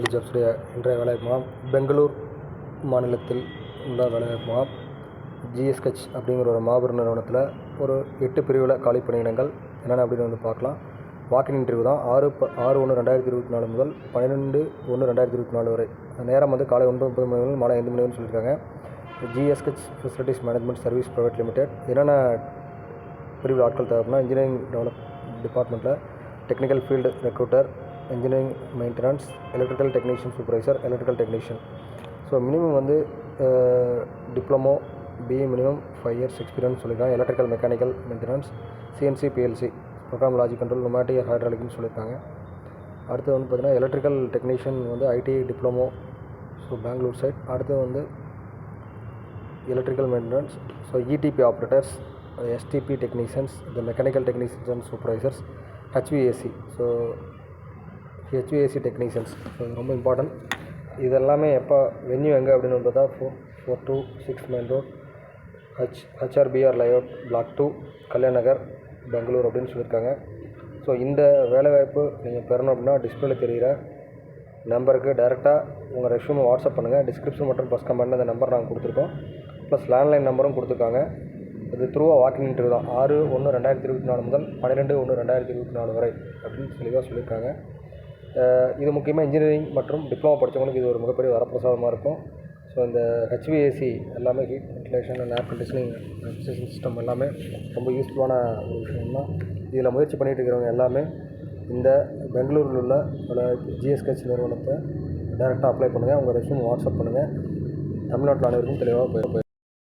Daily ஜாப்ஸுடைய இன்றைய வேலைவாய்ப்பு முகாம் பெங்களூர் மாநிலத்தில் உள்ள வேலைவாய்ப்பு முகாம். ஜிஎஸ்கச் அப்படிங்கிற ஒரு மாபெரும் நிறுவனத்தில் ஒரு 8 பிரிவில் காலி பணியிடங்கள் என்னென்ன அப்படின்னு பார்க்கலாம். வாக்கின் இன்டர்வியூ தான். 6/1/2024 முதல் 12/1/2024 வரை. நேரம் காலை 9:30 மணி முதல் மாலை 5 மணி வரை சொல்லியிருக்காங்க. ஜிஎஸ்கச் facilities management service private limited. என்னென்ன பிரிவில் ஆட்கள் தேவைப்படுனா இன்ஜினியரிங் டெவலப் டிபார்ட்மெண்ட்டில் technical field recruiter, engineering maintenance, electrical technician supervisor, electrical technician. So minimum diploma, BA minimum 5 years experience சொல்லியிருக்காங்க. Electrical mechanical maintenance, CNC, PLC, program logic control, pneumatic, ஹைட்ராலிக்னு சொல்லியிருக்காங்க. அடுத்து பார்த்தீங்கன்னா electrical technician ITI diploma, so Bangalore side. அடுத்து electrical maintenance, so ETP operators, STP technicians, இந்த mechanical technicians and supervisors, HVAC, so HVAC technicians. So இது ரொம்ப important. இதெல்லாமே எப்போ வென்யூ எங்கே அப்படின்னு பார்த்தா 426 main road, HRBR layout, block 2, Kalyan Nagar, Bangalore அப்படின்னு சொல்லியிருக்காங்க. ஸோ இந்த வேலைவாய்ப்பு நீங்கள் பெறணும் அப்படின்னா டிஸ்பிளேல தெரிகிற நம்பருக்கு டேரெக்டாக உங்கள் ரெஸ்யூமை வாட்ஸ்அப் பண்ணுங்கள். டிஸ்கிரிப்ஷன் மற்றும் ப்ளஸ் கமெண்ட்டில் அந்த நம்பர் நாங்கள் கொடுத்துருக்கோம். ப்ளஸ் லேண்ட்லைன் நம்பரும் கொடுத்துருக்காங்க. இது த்ரூவாக வாக்கிங் இன்டர்வியூ தான். 6/1/2024 முதல் 12/1/2024 வரை அப்படின்னு தெளிவாக சொல்லியிருக்காங்க. இது முக்கியமாக இன்ஜினியரிங் மற்றும் டிப்ளமோ படித்தவங்களுக்கு இது ஒரு மிகப்பெரிய வரப்பிரசாதமாக இருக்கும். ஸோ இந்த ஹெச்விஏசி எல்லாமே heat ventilation and air conditioning system எல்லாமே ரொம்ப யூஸ்ஃபுல்லான ஒரு விஷயம் தான். இதில் முயற்சி பண்ணிகிட்டு இருக்கிறவங்க எல்லாமே இந்த பெங்களூரில் உள்ள ஜிஎஸ்கச் நிறுவனத்தை டைரெக்டாக அப்ளை பண்ணுங்கள். உங்கள் ரெஸ்யூம் வாட்ஸ்அப் பண்ணுங்கள். தமிழ்நாட்டில் அனைவருக்கும் தெளிவாக போய்